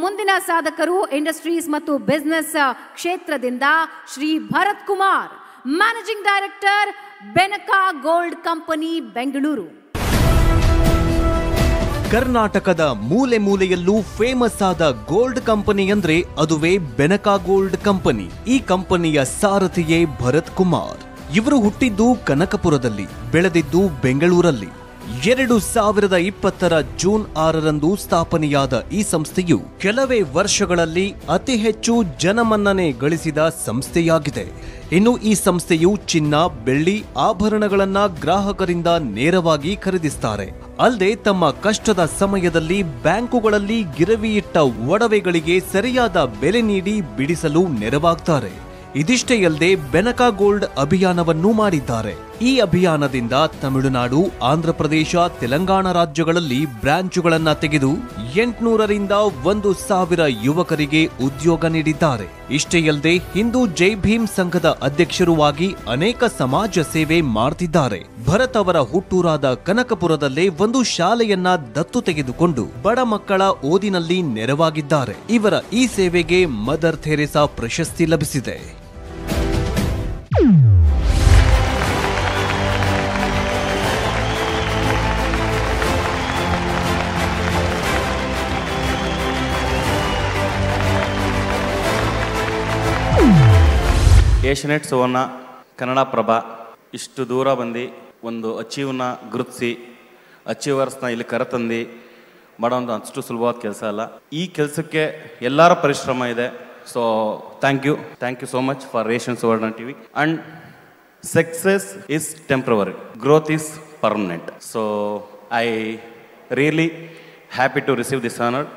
ಮುಂದಿನ ಸಾಧಕರು ಇಂಡಸ್ಟ್ರೀಸ್ ಮತ್ತು ಬಿಸಿನೆಸ್ ಕ್ಷೇತ್ರದಿಂದ Shri Bharat Kumar, managing director, Benaka gold company, Bengaluru. ಕರ್ನಾಟಕದ ಮೂಲೆ ಮೂಲೆಯಲ್ಲೂ ಫೇಮಸ್ ಆದ ಗೋಲ್ಡ್ ಕಂಪನಿ ಅಂದ್ರೆ ಅದುವೇ ಬೆನಕಾ ಗೋಲ್ಡ್ ಕಂಪನಿ. ಈ ಕಂಪನಿಯ ಸಾರಥಿಯೇ ಭರತ್ ಕುಮಾರ್. ಇವರು ಹುಟ್ಟಿದ್ದು ಕನಕಪುರದಲ್ಲಿ, ಬೆಳೆದಿದ್ದು ಬೆಂಗಳೂರಲ್ಲಿ. 2020 ಜೂನ್ 6ರಂದು ಸ್ಥಾಪನೆಯಾದ ಈ ಸಂಸ್ಥೆಯು ಕೆಲವೇ ವರ್ಷಗಳಲ್ಲಿ ಅತಿ ಹೆಚ್ಚು ಜನಮನ್ನಣೆ ಗಳಿಸಿದ ಸಂಸ್ಥೆಯಾಗಿದೆ. ಇನ್ನು ಈ ಸಂಸ್ಥೆಯು ಚಿನ್ನ, ಬೆಳ್ಳಿ, ಆಭರಣಗಳನ್ನ ಗ್ರಾಹಕರಿಂದ ನೇರವಾಗಿ ಖರೀದಿಸುತ್ತಾರೆ. ಅಲ್ಲದೆ ತಮ್ಮ ಕಷ್ಟದ ಸಮಯದಲ್ಲಿ ಬ್ಯಾಂಕುಗಳಲ್ಲಿ ಗಿರವಿ ಇಟ್ಟ ಒಡವೆಗಳಿಗೆ ಸರಿಯಾದ ಬೆಲೆ ನೀಡಿ ಬಿಡಿಸಲು ನೆರವಾಗ್ತಾರೆ. ಇದಿಷ್ಟೇ ಅಲ್ಲದೆ ಬೆನಕಾ ಗೋಲ್ಡ್ ಅಭಿಯಾನವನ್ನೂ ಮಾಡಿದ್ದಾರೆ. ಈ ಅಭಿಯಾನದಿಂದ ತಮಿಳುನಾಡು, ಆಂಧ್ರಪ್ರದೇಶ, ತೆಲಂಗಾಣ ರಾಜ್ಯಗಳಲ್ಲಿ ಬ್ರಾಂಚುಗಳನ್ನ ತೆಗೆದು 800ರಿಂದ 1000 ಯುವಕರಿಗೆ ಉದ್ಯೋಗ ನೀಡಿದ್ದಾರೆ. ಇಷ್ಟೇ ಅಲ್ಲದೆ ಹಿಂದೂ ಜೈ ಭೀಮ್ ಸಂಘದ ಅಧ್ಯಕ್ಷರೂ ಆಗಿ ಅನೇಕ ಸಮಾಜ ಸೇವೆ ಮಾಡ್ತಿದ್ದಾರೆ. ಭರತ್ ಅವರ ಹುಟ್ಟೂರಾದ ಕನಕಪುರದಲ್ಲೇ ಒಂದು ಶಾಲೆಯನ್ನ ದತ್ತು ತೆಗೆದುಕೊಂಡು ಬಡ ಮಕ್ಕಳ ಓದಿನಲ್ಲಿ ನೆರವಾಗಿದ್ದಾರೆ. ಇವರ ಈ ಸೇವೆಗೆ ಮದರ್ ಥೆರೇಸಾ ಪ್ರಶಸ್ತಿ ಲಭಿಸಿದೆ. ಏಷ್ಯಾನೆಟ್ ಸುವರ್ಣ, ಕನ್ನಡಪ್ರಭ ಇಷ್ಟು ದೂರ ಬಂದು ಒಂದು ಅಚೀವ್ನ ಗುರುತಿಸಿ ಅಚೀವರ್ಸ್ನ ಇಲ್ಲಿ ಕರೆತಂದು ಮಾಡೋದು ಅಷ್ಟು ಸುಲಭವಾದ ಕೆಲಸ ಅಲ್ಲ. ಈ ಕೆಲಸಕ್ಕೆ ಎಲ್ಲರ ಪರಿಶ್ರಮ ಇದೆ. So thank you so much for Asian Suvarna TV. And success is temporary, growth is permanent. So I really happy to receive this honour.